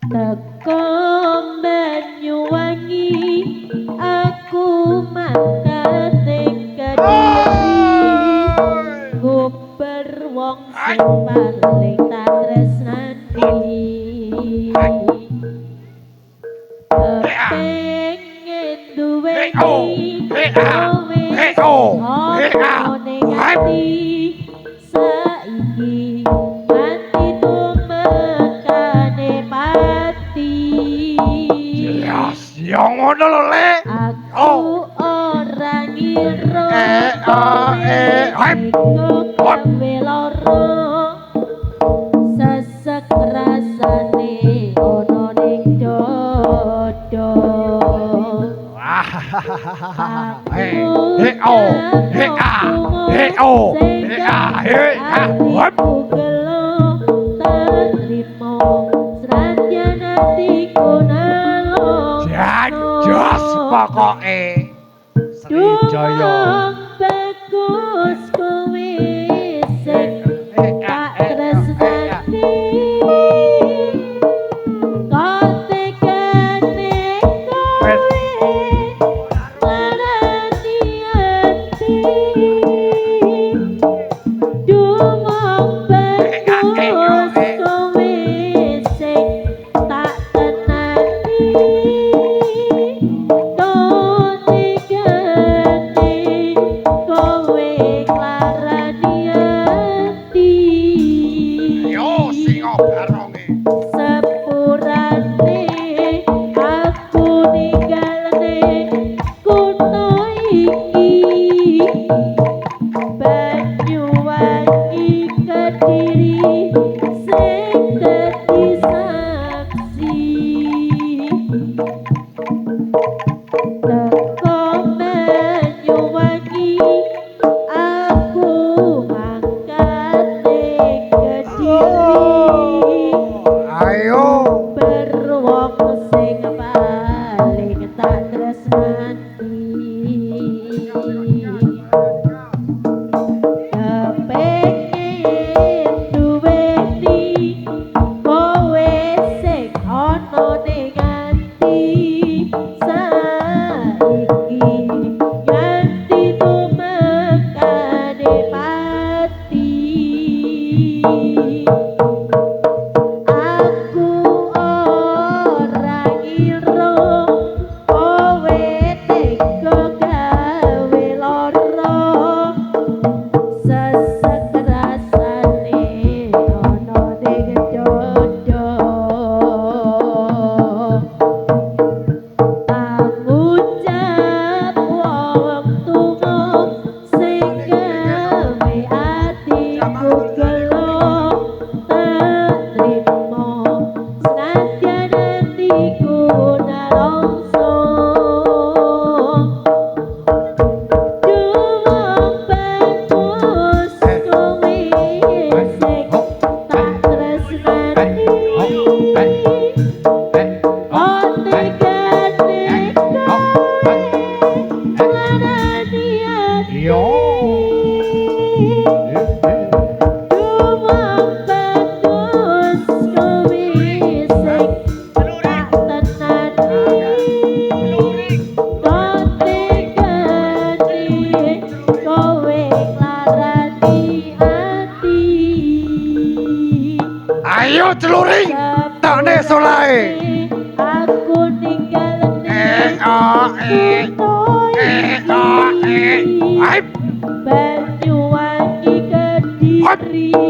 teko Banyuwangi aku mangkat ing Kediri ku berwong sing paling tak tresnani kepengin duweni kowe ana ning ati saiki mati tumekane pati ya ngono lho Le. aku ora ngira kok gawe lara sesek rasane ana ning dodo Janjos pokoke Srijaya bagus kowe sing tak tresnani kok tekane kowe larani ati dumong bagus kowe sing tak tenani kok tekane kowe larani ati yo singa baronge sepurane aku ninggalne kutha iki Banyuwangi Kediri sing dadi saksi teko Banyuwangi aku mangkat ing Kediri ayo berwong sing paling tak tresnani kepengin duweni kowe sing ana ning ati saiki nganti tumekane pati aku ora ngira kowe tega gawe lara sesek rasane ana ning dodo ngucap wong tuwa sing gawe atiku gelo trimo senadyan atiku nalongso dumong bagus kowe sing tak tresnani otekane kowe larani ati yo dumong bagus kowe sing tak tenani otekane kowe larani ati ayo celuring takne solae aku ninggalne Aip. Banyuwangi Kediri